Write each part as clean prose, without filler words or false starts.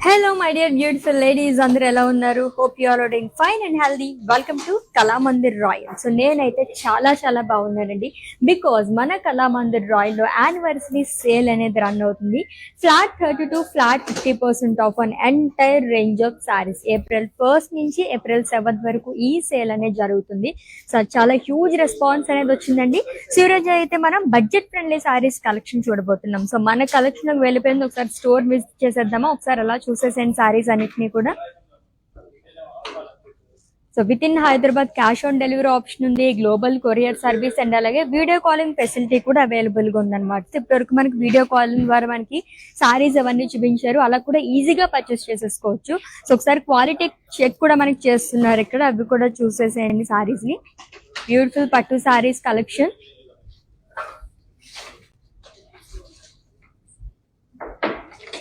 Hello my dear beautiful ladies, అందరూ ఎలా ఉన్నారు? Hope you all are doing fine and healthy. Welcome to Kalamandir royal. So నేనైతే చాలా బాగున్నానండి. బికాజ్ మన కళామందిర్ రాయల్ లో యానివర్సరీ సేల్ అనేది రన్ అవుతుంది. Flat 30 to flat 50% of on entire range of saris. April 1st నుంచి April 7th వరకు ఈ సేల్ అనేది జరుగుతుంది. సో చాలా హ్యూజ్ రెస్పాన్స్ అనేది వచ్చిందండి. సో ఈరోజు అయితే మనం బడ్జెట్ ఫ్రెండ్లీ సారీస్ కలెక్షన్ చూడబోతున్నాం. సో మన కలెక్షన్ వెళ్ళిపోయింది, ఒకసారి స్టోర్ విజిట్ చేసేద్దామా? ఒకసారి అలా చూసేసేండి సారీస్ అన్నిటినీ కూడా. So with in Hyderabad cash on delivery option ఉంది, గ్లోబల్ కొరియర్ సర్వీస్ అండ్ అలాగే వీడియో కాలింగ్ ఫెసిలిటీ కూడా అవైలబుల్ గా ఉందన్నమాట. ఇప్పటివరకు మనకి వీడియో కాలింగ్ ద్వారా మనకి సారీస్ అవన్నీ చూపించారు, అలా కూడా ఈజీగా పర్చేస్ చేసేసుకోవచ్చు. సో ఒకసారి క్వాలిటీ చెక్ కూడా మనకి చేస్తున్నారు ఇక్కడ, అవి కూడా చూసేసేయండి సారీస్ ని. బ్యూటిఫుల్ పట్టు saris collection.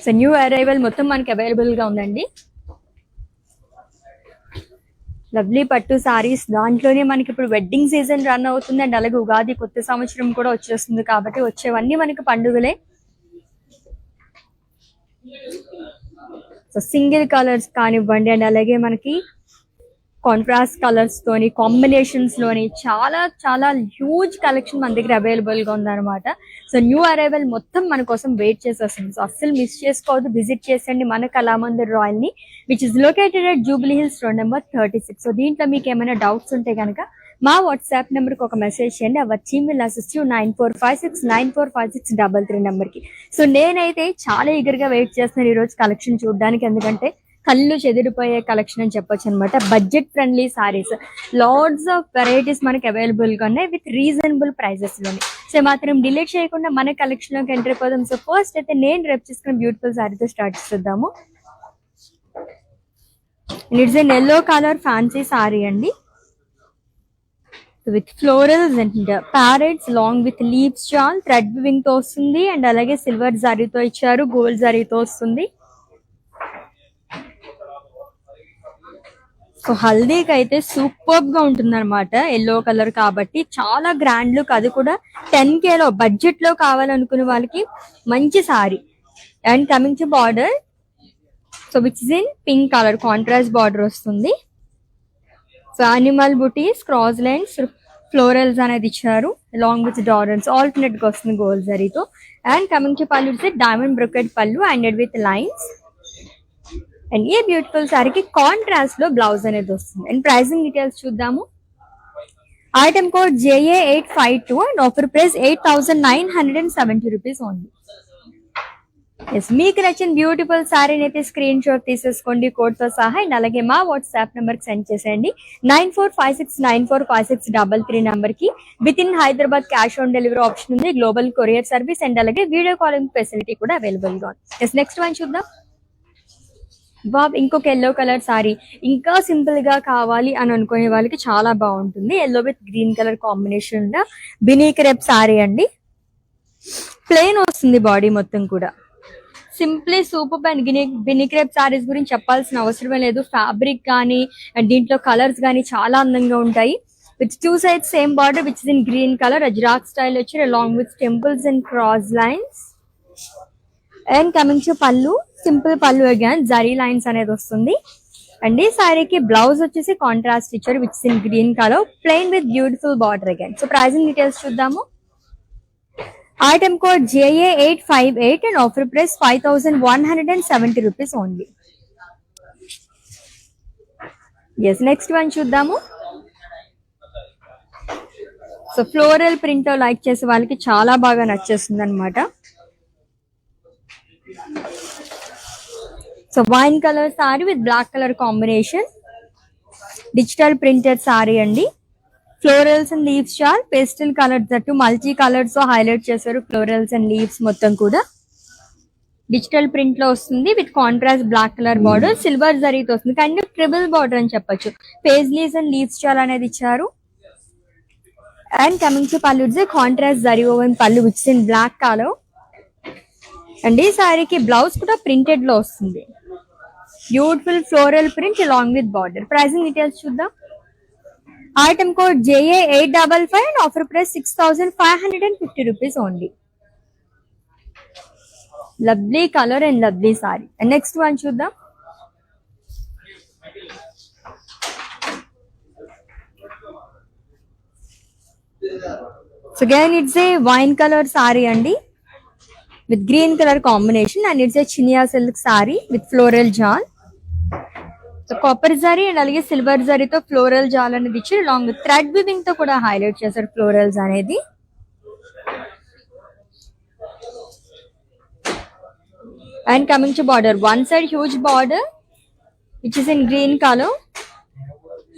So new arrival మొత్తం మనకి అవైలబుల్ గా ఉందండి. లవ్లీ పట్టు సారీస్, దాంట్లోనే మనకి ఇప్పుడు వెడ్డింగ్ సీజన్ రన్ అవుతుంది అండ్ అలాగే ఉగాది కొత్త సంవత్సరం కూడా వచ్చేస్తుంది కాబట్టి వచ్చేవన్నీ మనకి పండుగలే. సో సింగిల్ కలర్స్ కానివ్వండి అండ్ అలాగే మనకి కాంట్రాస్ట్ కలర్స్ తోని కాంబినేషన్స్ లోని చాలా హ్యూజ్ కలెక్షన్ మన దగ్గర అవైలబుల్ గా ఉందన్నమాట. సో న్యూ అరైవల్ మొత్తం మన కోసం వెయిట్ చేసేస్తుంది. సో అస్సలు మిస్ చేసుకోవద్దు, విజిట్ చేసండి మన కళామందిర్ రాయల్ ని, which is located at Jubilee Hills road number 36. So దీంట్లో మీకు ఏమైనా డౌట్స్ ఉంటే కనుక మా వాట్సాప్ నెంబర్ కి ఒక మెసేజ్ చేయండి, our team will assist you 9456945633 number కి. సో నేనైతే చాలా ఈగర్ గా వెయిట్ చేస్తున్నాను ఈ రోజు కలెక్షన్ చూడడానికి, ఎందుకంటే కళ్ళు చెదిరిపోయే కలెక్షన్ అని చెప్పొచ్చు అనమాట. Budget friendly saris, lots of varieties మనకి అవైలబుల్ గా ఉన్నాయి విత్ రీజనబుల్ ప్రైజెస్ లోని. సో మాత్రం డిలే చేయకుండా మన కలెక్షన్ లోకి ఎంటర్ అయిపోదాం. సో ఫస్ట్ అయితే నేను రేపు చేసుకున్న బ్యూటిఫుల్ సారీతో స్టార్ట్ చేద్దాము. It's an yellow colour fancy sari అండి, with florals and parrots long with leaves shawl thread weaving తో వస్తుంది అండ్ అలాగే సిల్వర్ జరీతో ఇచ్చారు, గోల్డ్ జరీతో వస్తుంది. సో హల్దీకి అయితే సూపర్ గా ఉంటుంది అనమాట, ఎల్లో కలర్ కాబట్టి చాలా గ్రాండ్ లుక్, అది కూడా 10K లో బడ్జెట్ లో కావాలనుకునే వాళ్ళకి మంచి sorry. And coming to border, so which is in pink colour contrast border వస్తుంది. సో యానిమల్ బుటీస్, క్రాస్ లైన్స్, ఫ్లోరల్స్ అనేది ఇచ్చారు అలాంగ్ విత్ డాలర్స్, ఆల్టర్నేట్ గా వస్తుంది గోల్డ్ జరీతో. అండ్ కమింగ్ టు పళ్ళు, ఇట్స్ డైమండ్ బ్రొకెట్ పళ్ళు అండ్ విత్ లైన్స్. అండ్ ఈ beautiful సారీకి కాంట్రాస్ట్ లో బ్లౌజ్ అనేది వస్తుంది. అండ్ ప్రైసింగ్ డీటెయిల్స్ చూద్దాము. Item code JA852 and offer price 8970 rupees only. Yes, మీకు నచ్చిన బ్యూటిఫుల్ సారీని అయితే స్క్రీన్ షాట్ తీసేసుకోండి కోడ్ తో సహా, అండ్ అలాగే మా వాట్సాప్ నెంబర్ కి సెండ్ చేసేయండి 9456945633 నెంబర్ కి. With in Hyderabad cash on delivery option ఉంది, గ్లోబల్ కొరియర్ సర్వీస్ అండ్ అలాగే వీడియో కాలింగ్ ఫెసిలిటీ కూడా అవైలబుల్ గా ఉంది. ఎస్, నెక్స్ట్ వన్ చూద్దాం. బాబ్, ఇంకొక ఎల్లో కలర్ సారీ, ఇంకా సింపుల్ గా కావాలి అని అనుకునే వాళ్ళకి చాలా బాగుంటుంది. Yellow with green colour combination లో బినీ క్రేప్ సారీ అండి, ప్లెయిన్ వస్తుంది బాడీ మొత్తం కూడా. Simply super. And Binny crepe saris గురించి చెప్పాల్సిన అవసరమే లేదు, ఫ్యాబ్రిక్ కానీ అండ్ దీంట్లో కలర్స్ కానీ చాలా అందంగా ఉంటాయి. With 2 sides same border which is in green colour, ajrakh style వచ్చి along with temples and cross lines. And coming to pallu, simple pallu again zari lines అనేది వస్తుంది. అండ్ ఈ సారీకి బ్లౌజ్ వచ్చేసి కాంట్రాస్ట్ ఇచ్చారు which is in green colour, plain with beautiful border again. So pricing details చూద్దాము. Item code JA858 and offer price 5170 rupees only. Yes, next one చూద్దాము. So floral print like చేసే వాళ్ళకి చాలా బాగా నచ్చేస్తుంది అనమాట. So wine colour sari with black colour combination, digital printed sari అండి. Florals and leaves shawl, pastel colour that multi colours తో highlight చేశారు ఫ్లోరల్స్ అండ్ లీవ్స్ మొత్తం కూడా. డిజిటల్ ప్రింట్ లో వస్తుంది with contrast black colour border, silver జరీతో వస్తుంది, కైండ్ ఆఫ్ ట్రిబుల్ బార్డర్ అని చెప్పొచ్చు. పేజ్లీస్ అండ్ లీవ్స్ షాల్ అనేది ఇచ్చారు. అండ్ కమింగ్ టు పళ్ళు it's contrast zari woven pallu which in black colour. And ఈ సారీకి బ్లౌజ్ కూడా ప్రింటెడ్ లో వస్తుంది. Beautiful floral print along with border. Pricing details చూద్దాం. Item code JA855 and offer price 6,550 rupees only. Lovely color and lovely saree. And next one చూద్దాం. So again it's a wine color saree andi with green color combination, and it's a chinia silk saree with floral jal. So copper zari and alage silver zari తో floral jal అనేది ఇచ్చి along with thread weaving తో కూడా highlight చేశారు florals అనేది. And coming to border, one side huge border which is in green color,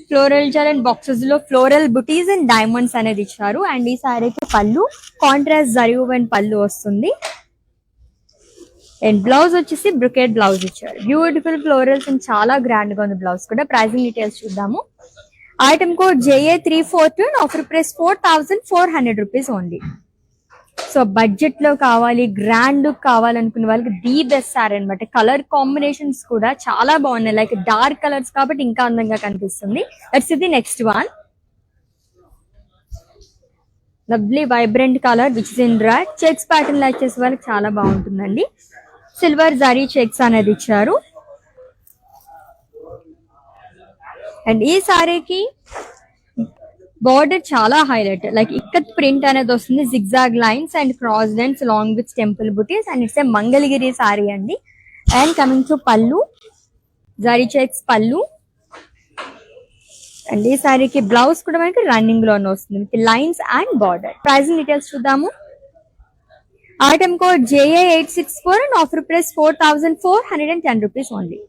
floral jal and boxes లో floral booties and diamonds అనేది ఇచ్చారు. అండ్ ఈ సారీకి పళ్ళు కాంట్రాస్ట్ జరీ ఓవెన్ పళ్ళు వస్తుంది. అండ్ బ్లౌజ్ వచ్చేసి బ్రొకేట్ బ్లౌజ్ ఇచ్చారు. బ్యూటిఫుల్ ఫ్లోరల్స్ అండ్ చాలా గ్రాండ్ గా ఉంది బ్లౌజ్ కూడా. ప్రైసింగ్ డీటెయిల్స్ చూద్దాము. Item code JA342 and offer price 4,400 rupees only. So budget లో కావాలి, గ్రాండ్ లుక్ కావాలనుకునే వాళ్ళకి ది బెస్ట్ సారీ అనమాట. కలర్ కాంబినేషన్స్ కూడా చాలా బాగున్నాయి. లైక్ డార్క్ కలర్స్ కాబట్టి ఇంకా అందంగా కనిపిస్తుంది. Let's see the next one. Lovely vibrant colour which is in red. Checks pattern like చేసే వాళ్ళకి చాలా బాగుంటుందండి. సిల్వర్ జరీ చెక్స్ అనేది ఇచ్చారు. అండ్ ఈ సారీకి బార్డర్ చాలా హైలైట్, లైక్ ఇక్కత్ ప్రింట్ అనేది వస్తుంది. Zigzag lines and cross lines along with temple buttis. And it's a Mangalagiri sari అండి. And coming to pallu, zari checks పళ్ళు. అండ్ ఈ సారీకి బ్లౌజ్ కూడా మనకి రన్నింగ్ లోనే వస్తుంది with lines and border. Pricing details చూద్దాము. Item code JA864 and offer price 4,410 rupees only.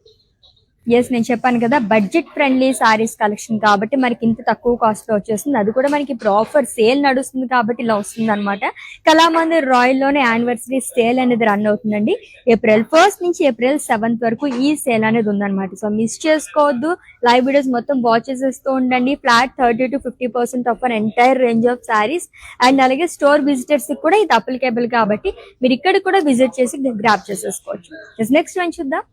Yes, నేను చెప్పాను కదా బడ్జెట్ ఫ్రెండ్లీ సారీస్ కలెక్షన్ కాబట్టి మనకి ఇంత తక్కువ కాస్ట్ లో వచ్చేస్తుంది. అది కూడా మనకి ఇప్పుడు ఆఫర్ సేల్ నడుస్తుంది కాబట్టి ఇలా వస్తుంది అనమాట. కళామందిర్ రాయల్ లోనే యానివర్సరీ సేల్ అనేది రన్ అవుతుందండి. April 1st నుంచి April 7th వరకు ఈ సేల్ అనేది ఉందన్నమాట. సో మిస్ చేసుకోవద్దు. లైవ్ వీడియోస్ మొత్తం వాచ్ చేసేస్తూ ఉండండి. Flat 30 to 50% of an entire range of saris. And అలాగే స్టోర్ విజిటర్స్ కూడా ఇది అప్లికేబుల్ కాబట్టి మీరు ఇక్కడ కూడా విజిట్ చేసి గ్రాప్ చేసేసుకోవచ్చు. నెక్స్ట్ వన్ చూద్దాం.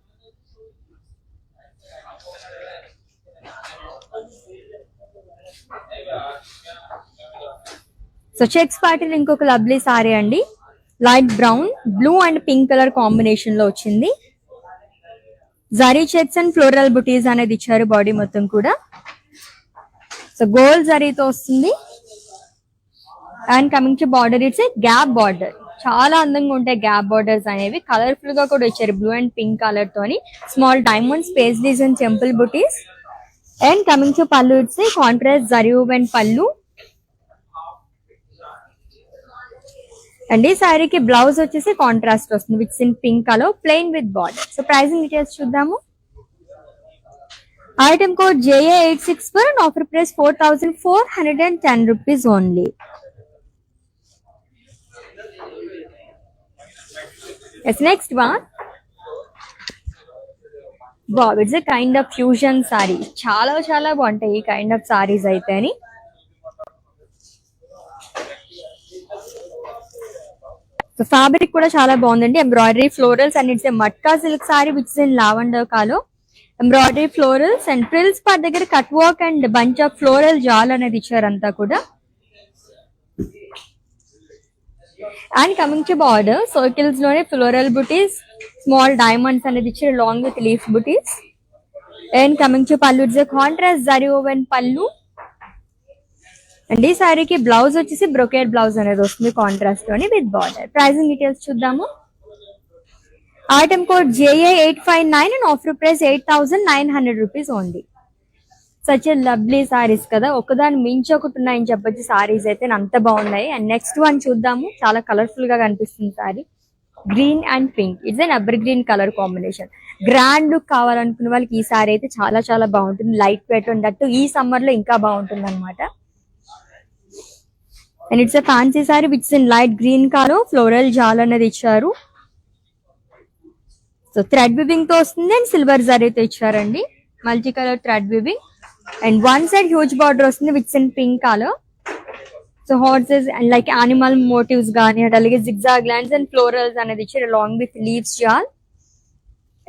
సో చెక్స్ ప్యాటర్న్ ఇంకొక లవ్లీ సారీ అండి. Light brown, blue and pink colour combination లో వచ్చింది. Zari checks and floral butis అనేది ఇచ్చారు బాడీ మొత్తం కూడా. సో గోల్డ్ జరీతో వస్తుంది. And coming to border, it's a gap border. చాలా అందంగా ఉంటాయి గ్యాప్ బార్డర్స్ అనేవి. కలర్ఫుల్ గా కూడా ఇచ్చారు బ్లూ అండ్ పింక్ కలర్ తోని. Small diamond space design temple buttis. And coming to పళ్ళు, it's a contrast zari woven pallu. And ఈ సారీకి బ్లౌజ్ వచ్చేసి కాంట్రాస్ట్ వస్తుంది with in pink colour plain with border. So pricing details చూద్దాము. Item code JA864 and offer price 4,410 rupees only. Yes, next one. Wow, it's a kind of fusion saree. చాలా చాలా బాగుంటాయి ఈ kind of saris అయితే అని. So fabric కూడా చాలా బాగుందండి. Embroidery florals and it's a matka silk sari which is in lavender colour. Embroidery florals and frills part దగ్గర cut work and bunch of floral jaal అనేది ఇచ్చారంతా కూడా. And coming to border, circles లోనే ఫ్లోరల్ బుటీస్, స్మాల్ డైమండ్స్ అనేది ఇచ్చారు long with leaf buttis. And coming to పళ్ళు, it's a contrast zari woven pallu. And ఈ సారీకి బ్లౌజ్ వచ్చేసి బ్రొకేట్ బ్లౌజ్ అనేది వస్తుంది కాంట్రాస్ట్ లోని విత్ బార్డర్. ప్రైసింగ్ డీటెయిల్స్ చూద్దాము. Item code JA859 and offer price 8,900 rupees only. Such a lovely saris కదా, ఒకదాని మించి ఒకటి ఉన్నాయని చెప్పొచ్చు సారీస్ అయితే అంత బాగున్నాయి. అండ్ నెక్స్ట్ వన్ చూద్దాము. చాలా కలర్ఫుల్ గా కనిపిస్తుంది sorry. Green and pink, it's an evergreen colour combination. Grand look కావాలనుకున్న వాళ్ళకి ఈ సారీ అయితే చాలా చాలా బాగుంటుంది. లైట్ వెయిట్ ఉండట్టు ఈ సమ్మర్ లో ఇంకా బాగుంటుంది అనమాట. And it's a fancy sari which in light green colour, floral jaal అనేది ఇచ్చారు. సో థ్రెడ్ వివింగ్ తో వస్తుంది అండ్ సిల్వర్ జరీతో ఇచ్చారండి. Multi colour thread weaving. And one side huge border వస్తుంది which in pink colour. So horses and like animal motifs కానీ and అలాగే zigzag lines and florals అనేది ఇచ్చారు along with leaves jaal.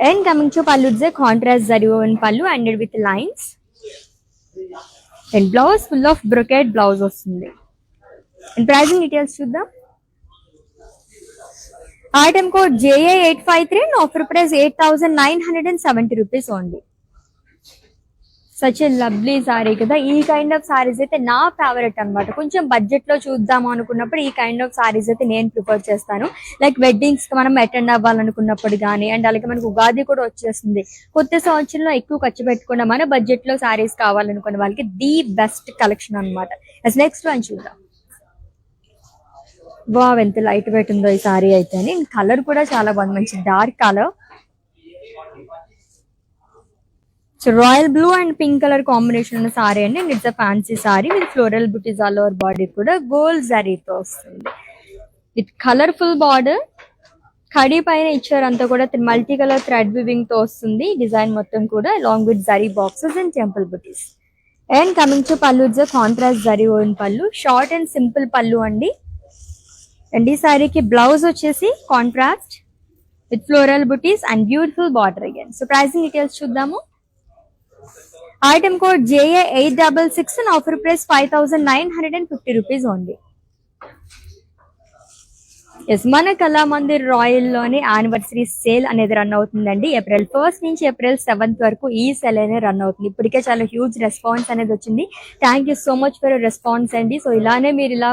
And coming to పళ్ళు it's contrast zari woven pallu ended with lines. And blouse full of brocade blouse వస్తుంది. And pricing details చూద్దాం. Item code JA853 and offer price 8,970 rupees only. Such a lovely sorry కదా. ఈ kind of saris అయితే నా favourite అనమాట. కొంచెం budget లో చూద్దాం అనుకున్నప్పుడు ఈ కైండ్ ఆఫ్ సారీస్ అయితే నేను ప్రిఫర్ చేస్తాను. లైక్ వెడ్డింగ్స్ కి మనం అటెండ్ అవ్వాలనుకున్నప్పుడు కానీ అండ్ అలాగే మనకు ఉగాది కూడా వచ్చేస్తుంది. కొత్త సంవత్సరంలో ఎక్కువ ఖర్చు పెట్టకుండా మన బడ్జెట్ లో సారీస్ కావాలనుకున్న వాళ్ళకి ది బెస్ట్ కలెక్షన్ అనమాట. నెక్స్ట్ వన్ చూద్దాం. వావ్, ఎంత లైట్ వెయిట్ ఉందో ఈ సారీ అయితే. కలర్ కూడా చాలా బాగుంది, మంచి dark colour. So royal blue and pink colour combination ఉన్న సారీ అండి. It's a fancy sorry with floral buttis all over body కూడా గోల్డ్ జరీతో వస్తుంది విత్ కలర్ఫుల్ బార్డర్. కడీ పైన ఇచ్చారంతా కూడా మల్టీ కలర్ థ్రెడ్ వివింగ్ తో వస్తుంది డిజైన్ మొత్తం కూడా along with zari boxes and temple buttis. And coming to పళ్ళు it's contrast zari woven pallu, short and simple pallu అండి. అండ్ ఈ సారీకి బ్లౌజ్ వచ్చేసి contrast with floral butis and beautiful border again. So pricing details చూద్దాము. Item code JA866 and offer price 5,950 rupees only. Yes, మన Kalamandir Royal లోని anniversary sale అనేది run అవుతుందండి. April 1st నుంచి April 7th వరకు ఈ సేల్ అనేది రన్ అవుతుంది. ఇప్పటికే చాలా హ్యూజ్ రెస్పాన్స్ అనేది వచ్చింది. Thank you so much for response అండి. సో ఇలానే మీరు ఇలా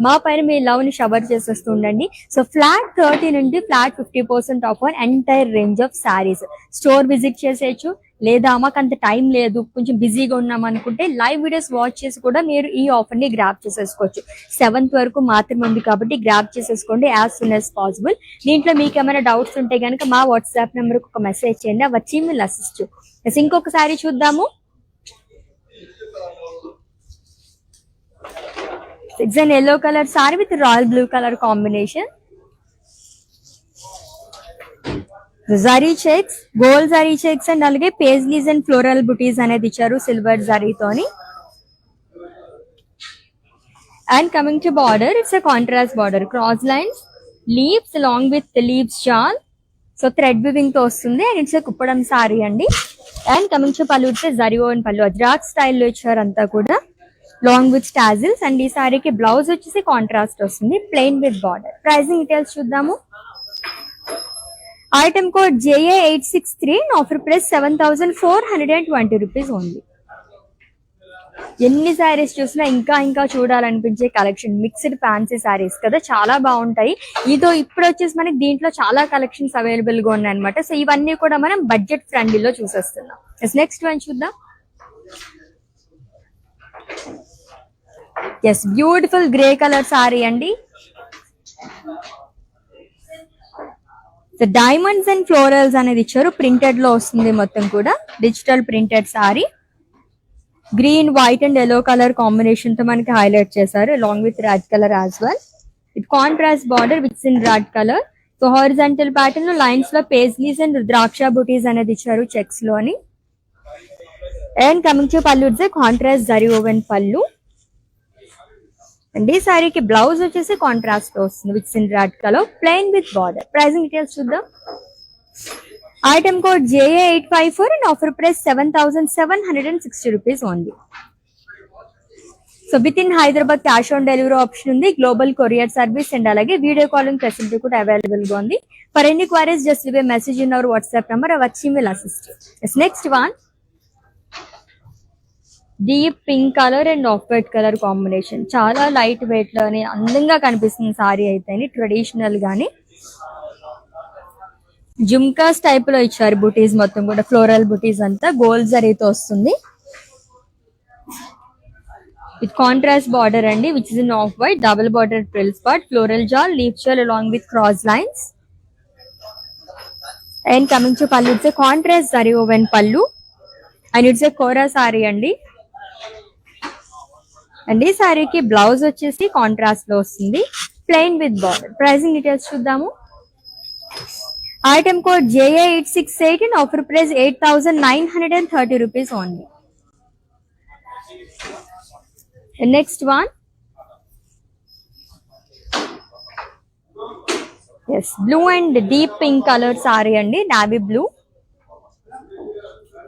మా పైన మీ లవ్ ని షవర్ చేసేస్తూ ఉండండి. సో ఫ్లాట్ 30 నుండి flat 50% of on entire range of saris. Store visit చేసేయచ్చు, లేదా మాకు అంత టైం లేదు కొంచెం బిజీగా ఉన్నాం అనుకుంటే లైవ్ వీడియోస్ వాచ్ చేసి కూడా మీరు ఈ ఆఫర్ ని గ్రాప్ చేసేసుకోవచ్చు. 7th వరకు మాత్రమే ఉంది కాబట్టి గ్రాప్ చేసేసుకోండి యాజ్ సూన్ యాజ్ పాసిబుల్. దీంట్లో మీకు ఏమైనా డౌట్స్ ఉంటే కనుక మా వాట్సాప్ నెంబర్ కి ఒక మెసేజ్ చేయండి, వచ్చి మీరు అసిస్ట్. ఇంకొకసారి చూద్దాము. It's an yellow colour sari with royal blue colour combination. Zari checks, gold zari checks and అలాగే పేజ్లీస్ అండ్ ఫ్లోరల్ బుటీస్ అనేది ఇచ్చారు సిల్వర్ జరీతోని. And coming to border, it's a contrast border, cross lines, leaves along with leaves shawl. So thread weaving తో వస్తుంది and it's a kuppadam sari అండి. And coming to పళ్ళు, it's zari woven pallu, Ajrakh స్టైల్లో ఇచ్చారు అంతా కూడా లాంగ్ విత్ స్టాజిల్స్. అండ్ ఈ సారీకి బ్లౌజ్ వచ్చేసి కాంట్రాస్ట్ వస్తుంది plain with border. Pricing details చూద్దాము. Item code JA863 and offer price 7,420 rupees only. ఎన్ని సారీస్ చూసినా ఇంకా ఇంకా చూడాలనిపించే కలెక్షన్, మిక్స్డ్ ఫ్యాన్సీ సారీస్ కదా, చాలా బాగుంటాయి. ఇదో ఇప్పుడు వచ్చేసి మనకి దీంట్లో చాలా కలెక్షన్స్ అవైలబుల్ గా ఉన్నాయి అనమాట. సో ఇవన్నీ కూడా మనం బడ్జెట్ ఫ్రెండ్లీలో చూసేస్తున్నాం. నెక్స్ట్ వన్ చూద్దాం. Yes, beautiful grey colour sari అండి. డైమండ్స్ అండ్ ఫ్లోరల్స్ అనేది ఇచ్చారు, ప్రింటెడ్ లో వస్తుంది మొత్తం కూడా, digital printed sari. Green, white and yellow colour combination తో మనకి హైలైట్ చేశారు along with red colour as well. With contrast border with in red colour. So horizontal pattern లో లైన్స్ లో పేజ్లీస్ అండ్ ద్రాక్ష బుటీస్ అనేది ఇచ్చారు చెక్స్ లోని. అండ్ కమింగ్ టు పళ్ళు, it's contrast zari woven pallu. And ఈ సారీకి బ్లౌజ్ వచ్చేసి కాంట్రాస్ట్ వస్తుంది with in red colour plain with border. Pricing details చూద్దాం. Item code JA854 and offer price 7,760 rupees only. So with in Hyderabad cash on delivery option ఉంది, global courier service and అలాగే video calling facility కూడా available గా ఉంది. For any queries just leave a message in our WhatsApp number, వచ్చి will assist. Next one, deep pink colour and off white colour combination, చాలా light wait లోని అందంగా కనిపిస్తుంది sorry అయితే. ట్రెడిషనల్ గానీ జుమ్కాస్ టైప్ లో ఇచ్చారు బుటీస్ మొత్తం కూడా, ఫ్లోరల్ బుటీస్ అంతా గోల్డ్ జరీతో వస్తుంది. విత్ కాంట్రాస్ట్ బార్డర్ అండి which is in off white, double border frill spot, floral jaal, leaf shawl along with cross lines. And coming to పళ్ళు, it's contrast zari woven pallu and it's kora sari అండి. అండ్ ఈ సారీకి బ్లౌజ్ వచ్చేసి contrast లో వస్తుంది plain with border. Pricing details చూద్దాము. Item code JA868 and offer price 8,930 rupees only. The next one, yes blue and deep pink colour sari అండి, navy blue.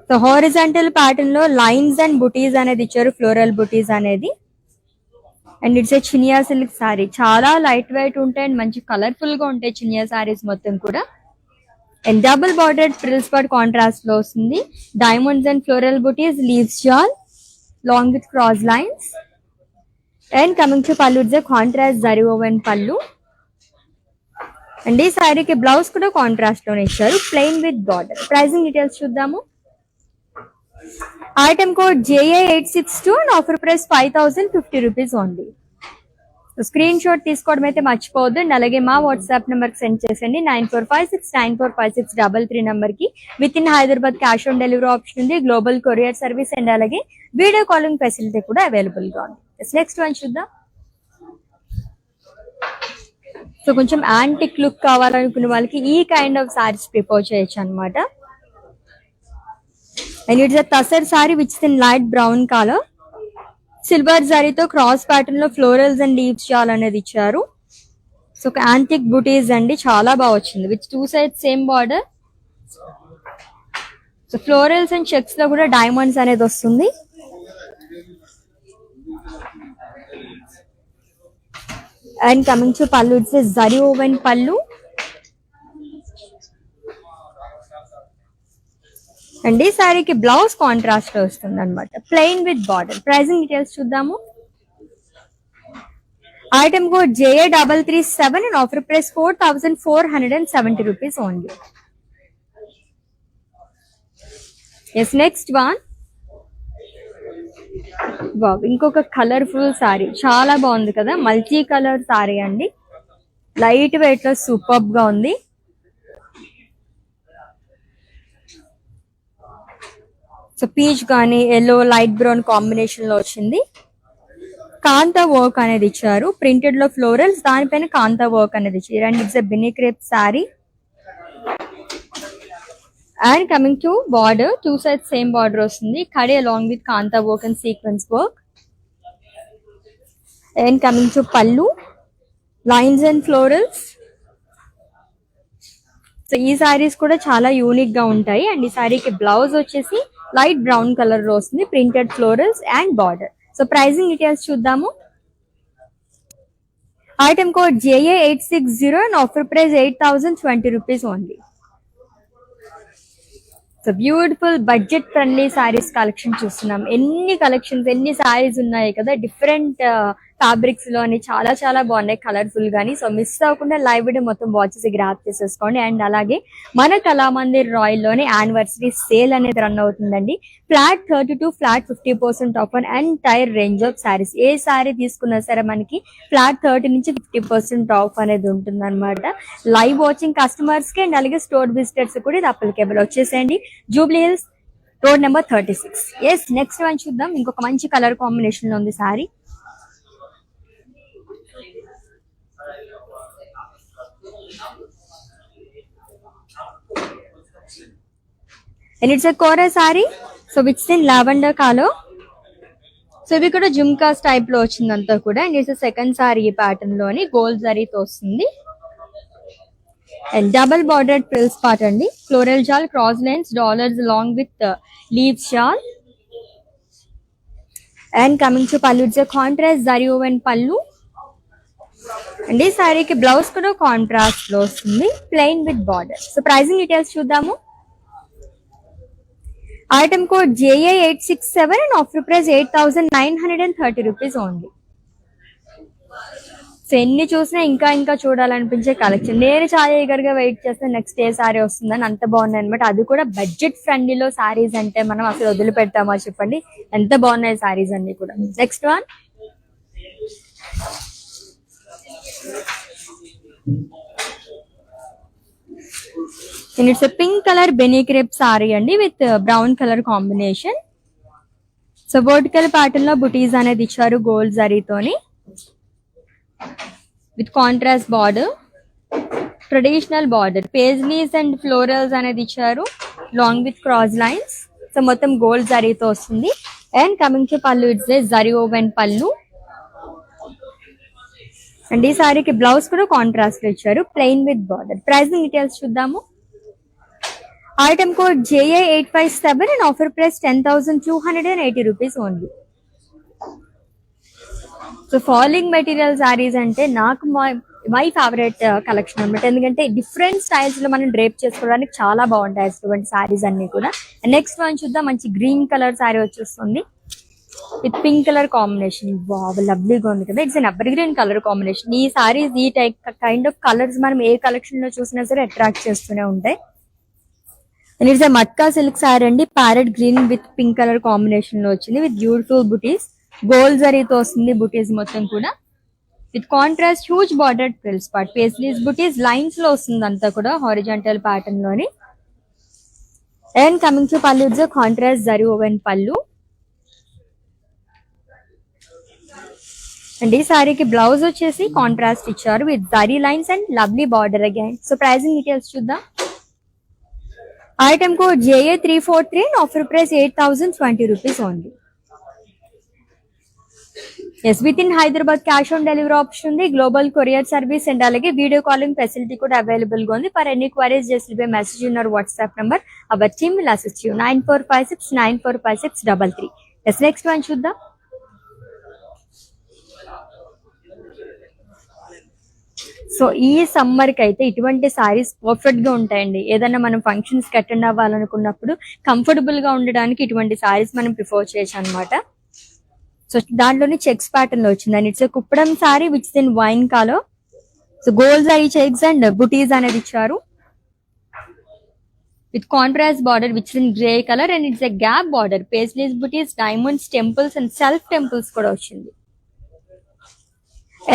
So horizontal pattern లో lines and butis అనేది ఇచ్చారు, floral butis అనేది. And it's a chiniya silk sari, చాలా light weight ఉంటాయి and మంచి colourful గా ఉంటాయి చినియా సారీస్ మొత్తం కూడా. And double border frills per contrast లో వస్తుంది. Diamonds and floral butis, leaves jaal long with cross lines. And coming to పళ్ళు, it's a contrast zari woven pallu. And ఈ శారీకి బ్లౌజ్ కూడా కాంట్రాస్ట్ లోనే ఇచ్చారు, plain with border. Pricing details చూద్దాము. Item code JA862 and offer price 5050 rupees only. Screenshot తీసుకోవడం అయితే మర్చిపోవద్దు. అండ్ అలాగే మా వాట్సాప్ నెంబర్ కి సెండ్ చేసండి, 9456945633 నెంబర్ కి. With in Hyderabad cash on delivery option ఉంది, గ్లోబల్ కొరియర్ సర్వీస్ అండ్ అలాగే వీడియో కాలింగ్ ఫెసిలిటీ కూడా అవైలబుల్ గా ఉంది. నెక్స్ట్ వన్ చూద్దాం. సో కొంచెం యాంటిక్ లుక్ కావాలనుకునే వాళ్ళకి ఈ కైండ్ ఆఫ్ సారీస్ ప్రిఫర్ చేయొచ్చు అనమాట. And it's a tussar sorry which in light brown colour, silver జరీతో క్రాస్ ప్యాటర్న్ లో ఫ్లోరల్స్ అండ్ లీవ్స్ జాల్ అనేది ఇచ్చారు. సో ఒక యాంటిక్ బుటీస్ అండి, చాలా బాగా వచ్చింది with 2 sides same border. So florals and checks లో కూడా డైమండ్స్ అనేది వస్తుంది. అండ్ కమింగ్ టు పళ్ళు, it's zari woven pallu. And ఈ శారీకి బ్లౌజ్ కాంట్రాస్ట్ లో వస్తుంది అనమాట, plain with border. Pricing details చూద్దాము. Item code JA337 and offer price 4470 rupees only. Yes next one. Wow, ఇంకొక కలర్ఫుల్ సారీ, చాలా బాగుంది కదా, మల్టీ కలర్ సారీ అండి, లైట్ వెయిట్ లో సూపర్ గా ఉంది. సో పీచ్ కానీ ఎల్లో లైట్ బ్రౌన్ కాంబినేషన్ లో వచ్చింది. కాంతా వర్క్ అనేది ఇచ్చారు, ప్రింటెడ్ లో ఫ్లోరల్స్, దానిపైన కాంతా వర్క్ అనేది ఇచ్చారు. And it's Binny crepe sari. And coming to border, 2 sides same border వస్తుంది, కడే along with kantha work and sequence work. And coming to pallu, lines and florals. So ఈ సారీస్ కూడా చాలా యూనిక్ గా ఉంటాయి. అండ్ ఈ సారీకి బ్లౌజ్ వచ్చేసి లైట్ బ్రౌన్ కలర్ లో వస్తుంది, printed florals and border. So pricing details చూద్దాము. Item code JA860 and offer price 8020 rupees only. So beautiful budget friendly saris collection చూస్తున్నాం. ఎన్ని కలెక్షన్స్, ఎన్ని సారీస్ ఉన్నాయి కదా, డిఫరెంట్ ఫ్యాబ్రిక్స్ లోని చాలా చాలా బాగున్నాయి కలర్ఫుల్ గానీ. సో మిస్ అవ్వకుండా లైవ్ వీడియో మొత్తం వాచ్ చేసి గ్రాప్ చేసేసుకోండి. అండ్ అలాగే మన కళామందిర్ రాయల్ లోని యానివర్సరీ సేల్ అనేది రన్ అవుతుందండి. Flat 30 flat 50% of on entire range of saris. A sorry తీసుకున్నా సరే మనకి ఫ్లాట్ 30 నుంచి 50% ఆఫ్ అనేది ఉంటుంది అనమాట. లైవ్ వాచింగ్ కస్టమర్స్ కి అండ్ అలాగే స్టోర్ విజిటర్స్ కూడా ఇది అప్లికేబుల్. వచ్చేసేయండి, Jubilee Hills road number 36. Yes next one చూద్దాం. ఇంకొక మంచి కలర్ కాంబినేషన్ లో ఉంది sari. And it's a Kora saree, so which is in lavender color. So ఇవి కూడా జుమ్కాస్ టైప్ లో వచ్చిందంతా కూడా. అండ్ ఇట్స్ సెకండ్ సారీ ఈ ప్యాటర్న్ లోని గోల్డ్ జరీతో వస్తుంది. And double bordered frills part అండి, floral jaal, cross lines, dollars along with leaves jaal. And coming to పళ్ళు, it's contrast zari woven pallu. And ఈ సారీకి బ్లౌజ్ కూడా కాంట్రాస్ట్ లో వస్తుంది, plain with border. So pricing details చూద్దాము. Item code JA867 and offer price 8930 rupees only. So ఎన్ని చూసినా ఇంకా ఇంకా చూడాలనిపించే కలెక్షన్. నేను చాలా ఈగర్ గా వెయిట్ చేస్తే నెక్స్ట్ ఏ సారీ వస్తుందని, అంత బాగున్నాయి అనమాట. అది కూడా బడ్జెట్ ఫ్రెండ్లీలో సారీస్ అంటే మనం అసలు వదిలిపెడతామా చెప్పండి, ఎంత బాగున్నాయి సారీస్ అన్ని కూడా. Next one. And it's a pink color Benny crepe saree అండి with brown colour combination. So vertical pattern లో బుటీస్ అనేది ఇచ్చారు గోల్డ్ జరీతోని with contrast border, traditional border, paisleys and florals అనేది ఇచ్చారు long with cross lines. So మొత్తం gold జరీతో వస్తుంది. అండ్ కమింగ్ టు పళ్ళు, it's zari woven pallu. And ఈ సారీకి బ్లౌజ్ కూడా కాంట్రాస్ట్ లో ఇచ్చారు, plain with border. Pricing details చూద్దాము. Item code JA857 and offer price 10,280 rupees only. So falling material saris అంటే నాకు మై ఫేవరెట్ కలెక్షన్ అనమాట. ఎందుకంటే డిఫరెంట్ స్టైల్స్ లో మనం డ్రేప్ చేసుకోవడానికి చాలా బాగుంటాయి అటువంటి సారీస్ అన్ని కూడా. నెక్స్ట్ వన్ చూద్దాం. మంచి గ్రీన్ కలర్ సారీ వచ్చేస్తుంది with pink colour combination. Wow, లవ్లీగా ఉంది కదా. It's an evergreen colour combination. ఈ సారీస్ ఈ టైప్ కైండ్ ఆఫ్ కలర్స్ మనం ఏ కలెక్షన్ లో చూసినా సరే అట్రాక్ట్ చేస్తూనే ఉంటాయి. And it's matka silk sari అండి, parrot green with pink colour combination లో వచ్చింది విత్ బ్యూటిఫుల్ బుటీస్. గోల్డ్ జరీతో వస్తుంది బుటీస్ మొత్తం కూడా with contrast huge border frills part. Paisleys butis lines లో వస్తుంది అంతా కూడా హారిజాంటల్ ప్యాటర్న్ లోని. అండ్ కమింగ్ టు పళ్ళు, it's contrast zari woven pallu. And ఈ సారీకి బ్లౌజ్ వచ్చేసి కాంట్రాస్ట్ ఇచ్చారు with zari lines and lovely border again. So pricing details చూద్దాం. Item code JA343 and offer price 8,020 rupees only. Yes, with in Hyderabad cash on delivery option ఉంది, global courier service and అలాగే video calling facility కూడా available గా ఉంది. For any queries just leave a message in our WhatsApp number. Our team will assist you. 9456945633. Yes, next one చూద్దాం. So ఈ summer కి అయితే ఇటువంటి సారీస్ పర్ఫెక్ట్ గా ఉంటాయండి. ఏదైనా మనం ఫంక్షన్స్ కి అటెండ్ అవ్వాలనుకున్నప్పుడు కంఫర్టబుల్ గా ఉండడానికి ఇటువంటి సారీస్ మనం ప్రిఫర్ చేయొచ్చు అనమాట. సో దాంట్లోనే చెక్స్ ప్యాటర్న్ లో వచ్చింది and it's kuppadam sari which in wine colour. So gold zari checks and butis అనేది ఇచ్చారు with contrast border which in grey colour and it's gap border. Paisleys butis, diamonds, temples and self temples కూడా వచ్చింది.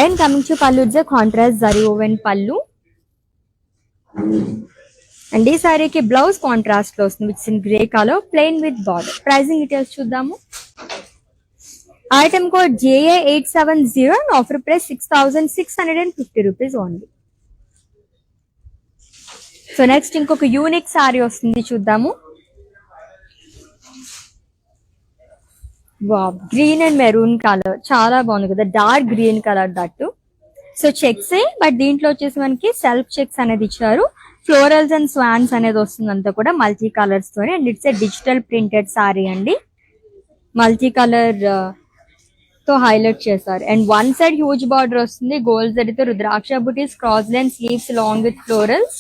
And coming to పళ్ళు, it's contrast zari woven pallu. And ఈ సారీకి blouse contrast లో వస్తుంది which in grey colour, plain with border. Pricing details చూద్దాము. Item code JA870 and offer price 6,650 rupees only. So next ఇంకొక unique sorry వస్తుంది, చూద్దాము. Wow, green and maroon colour చాలా బాగుంది కదా, dark green colour that. So checks but దీంట్లో వచ్చేసి మనకి సెల్ఫ్ చెక్స్ అనేది ఇచ్చారు. ఫ్లోరల్స్ అండ్ స్వాన్స్ అనేది వస్తుంది అంతా కూడా మల్టీ కలర్స్ తోనే. And it's digital printed sari అండి, మల్టీ కలర్ తో హైలైట్ చేశారు. And one side huge border వస్తుంది గోల్డ్ జరీతో, rudraksha butis, cross line sleeves long with florals.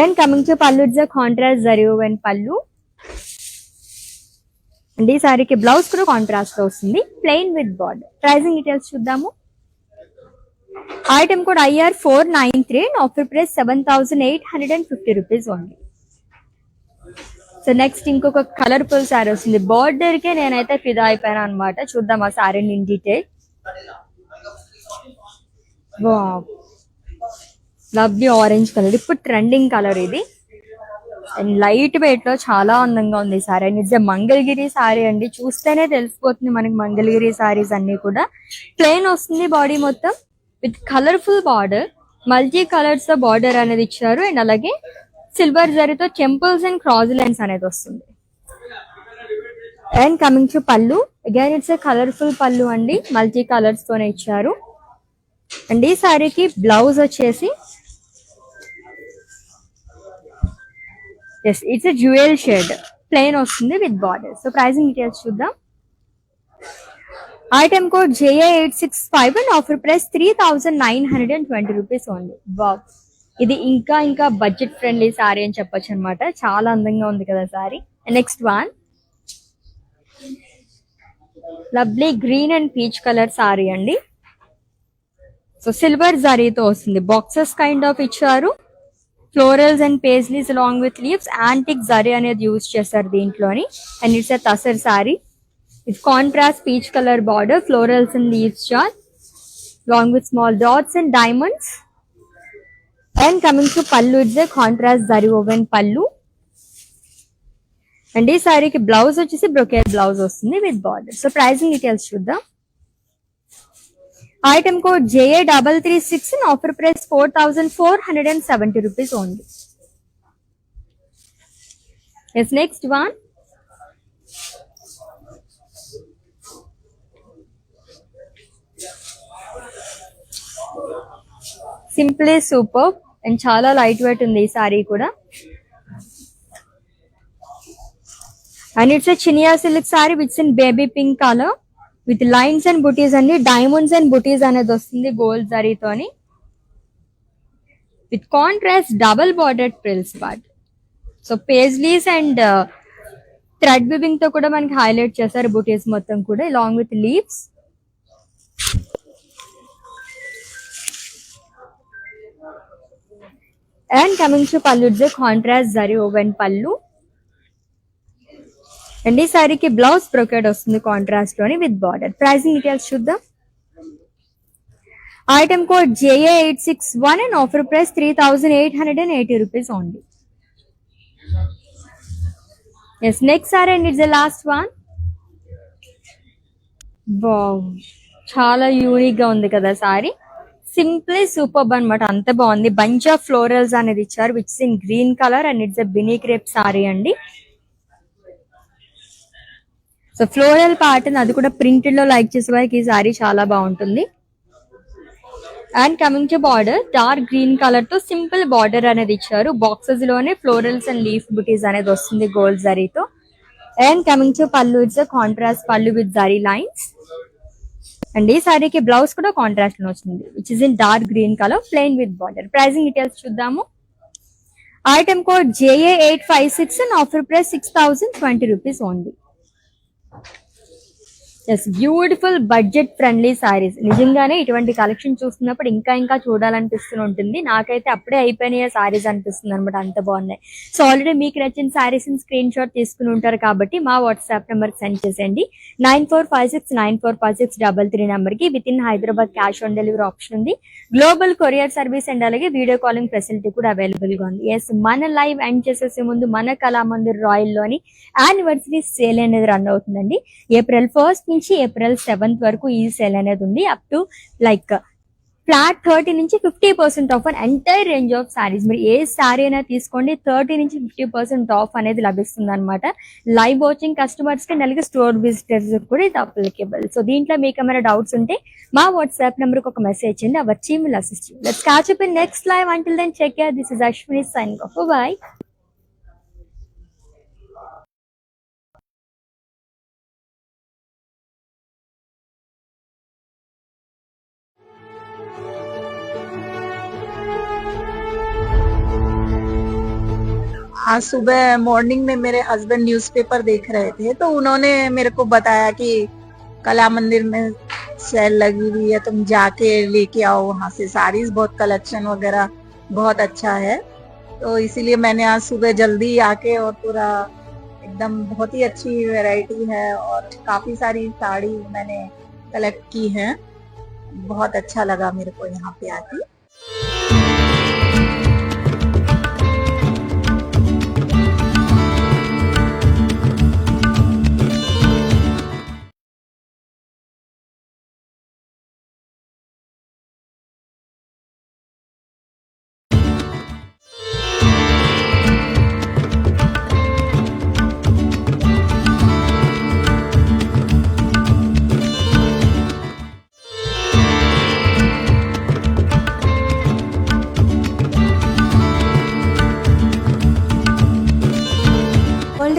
And coming to పళ్ళు, it's contrast zari woven pallu. And ఈ సారీకి బ్లౌజ్ కూడా కాంట్రాస్ట్ లో వస్తుంది plain with border. Pricing details చూద్దాము. Item code IR493 and offer price 7,850 rupees only. So next ఇంకొక colourful sorry వస్తుంది. Border కే నేనైతే ఫిదా అయిపోయాను అనమాట. చూద్దాం ఆ సారీని in detail. Wow, lovely orange colour, ఇప్పుడు ట్రెండింగ్ కలర్ ఇది. అండ్ లైట్ వెయిట్ లో చాలా అందంగా ఉంది ఈ సారీ. అండ్ ఇట్స్ మంగళగిరి సారీ అండి, చూస్తేనే తెలిసిపోతుంది మనకి మంగళగిరి సారీస్ అన్ని కూడా. ప్లెయిన్ వస్తుంది బాడీ మొత్తం with colourful border, multi colours తో బార్డర్ అనేది ఇచ్చారు. అండ్ అలాగే సిల్వర్ జరీతో టెంపుల్స్ అండ్ క్రాస్ లైన్స్ అనేది వస్తుంది. అండ్ కమింగ్ టు పళ్ళు, అగైన్ ఇట్స్ కలర్ఫుల్ పళ్ళు అండి, మల్టీ కలర్స్ తోనే ఇచ్చారు. అండ్ ఈ సారీకి బ్లౌజ్ వచ్చేసి ఇట్స్ జ్యువెల్ షేడ్, ప్లెయిన్ వస్తుంది with border. So pricing details చూద్దాం. Item code JA865 and offer price 3,920 rupees only. Wow, ఇది ఇంకా ఇంకా బడ్జెట్ ఫ్రెండ్లీ సారీ అని చెప్పొచ్చు అనమాట. చాలా అందంగా ఉంది కదా sari. Next one lovely green and peach colour sari అండి. సో సిల్వర్ జరీతో వస్తుంది, బాక్సెస్ కైండ్ ఆఫ్ ఇచ్చారు. Florals and paisleys along with leaves, antique zari అనేది యూజ్ చేశారు దీంట్లోని. And it's tussar sari with contrast peach colour border, florals and leaves chart along with small dots and diamonds. And coming to పళ్ళు, it's contrast zari woven pallu. And ఈ సారీకి blouse వచ్చేసి brocade blouse వస్తుంది with border. So pricing details చూద్దాం. Item code JA336 and offer price 4,470 rupees only. Yes, next one simply super and చాలా light weight ఉంది ఈ సారీ కూడా. And it's Chiniya silk sari with in baby pink colour with lines and butis అండి, diamonds and butis అనేది వస్తుంది gold జరీతోని with contrast double bordered frills part. So paisleys and thread weaving తో కూడా మనకి హైలైట్ చేశారు బుటీస్ మొత్తం కూడా along with leaves. And coming to pallu, it's contrast zari oven పల్లు. అండ్ ఈ సారీకి బ్లౌజ్ బ్రొకెట్ వస్తుంది కాంట్రాస్ట్ లోని విత్ బార్డర్. ప్రైసింగ్ డీటెయిల్స్ చూద్దాం. Item code JA861 and offer price 3880 rupees only. Yes, next saree and it's the last one. Wow, చాలా unique గా ఉంది కదా సారీ. సింప్లీ సూపర్ అన్నమాట, అంత బాగుంది. బంచ్ ఆఫ్ ఫ్లోరల్స్ అనేది ఇచ్చారు which in green colour and it's Binny crepe sari అండి. సో ఫ్లోరల్ పార్ట్ అది కూడా ప్రింటెడ్ లో లైక్ చేసే వారికి ఈ సారీ చాలా బాగుంటుంది. And coming to border, dark green colour తో సింపుల్ బార్డర్ అనేది ఇచ్చారు. బాక్సెస్ లోనే ఫ్లోరల్స్ అండ్ లీఫ్ బుటీస్ అనేది వస్తుంది గోల్డ్ జరీతో. And coming to pallu, it's contrast pallu with zari lines. And ఈ సారీకి బ్లౌజ్ కూడా కాంట్రాస్ట్ లో వస్తుంది which is in dark green colour plain with border. Pricing details చూద్దాము. Item code JA856 and offer price 6020 rupees only. Yes, beautiful budget friendly saris. నిజంగానే ఇటువంటి collection చూస్తున్నప్పుడు ఇంకా ఇంకా చూడాలనిపిస్తూ ఉంటుంది. నాకైతే అప్పుడే అయిపోయినాయి సారీస్ అనిపిస్తుంది అనమాట, అంత బాగున్నాయి. సో ఆల్రెడీ మీకు నచ్చిన సారీస్ స్క్రీన్ షాట్ తీసుకుని ఉంటారు కాబట్టి మా వాట్సాప్ నెంబర్ సెండ్ చేసేయండి. 9456945633 నెంబర్ కి. With in Hyderabad cash on delivery option ఉంది. గ్లోబల్ కొరియర్ సర్వీస్ అండ్ అలాగే వీడియో కాలింగ్ ఫెసిలిటీ కూడా అవైలబుల్ గా ఉంది. ఎస్, మన లైవ్ ఎండ్ చేసేసే ముందు మన కళామందిర్ రాయల్ లోని యానివర్సరీ సేల్ అనేది రన్ అవుతుందండి. April 1st నుంచి April 7th వరకు ఈ సేల్ అనేది ఉంది. అప్ టు లైక్ ఫ్లాట్ 30 నుంచి 50% of an entire range of saris. మీరు ఏ సారీ అయినా తీసుకోండి, 30 నుంచి 50% ఆఫ్ అనేది లభిస్తుంది అనమాట. లైవ్ వాచింగ్ కస్టమర్స్ కి అలాగే స్టోర్ విజిటర్స్ కూడా ఇది అప్లికేబుల్. సో దీంట్లో మీకు ఏమైనా డౌట్స్ ఉంటే మా వాట్సాప్ నెంబర్ కి ఒక మెసేజ్ చేయండి. Our team will assist you. Let's catch up in next live. Until then take care. This is Ashwini signing off. Bye. आज सुबह मॉर्निंग में मेरे हस्बैंड न्यूज़पेपर देख रहे थे तो उन्होंने मेरे को बताया कि कला मंदिर में सेल लगी हुई है, तुम जाके लेके आओ वहाँ से साड़ीज, बहुत कलेक्शन वगैरह बहुत अच्छा है। तो इसीलिए मैंने आज सुबह जल्दी आके और पूरा एकदम बहुत ही अच्छी वैरायटी है और काफी सारी साड़ी मैंने कलेक्ट की है। बहुत अच्छा लगा मेरे को यहाँ पे आके।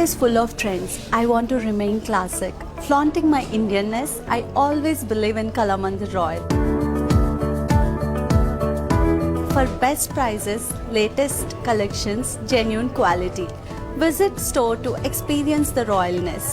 Is full of trends. I want to remain classic. Flaunting my Indianness, I always believe in Kalamandir Royal. For best prices, latest collections, genuine quality. Visit store to experience the royalness.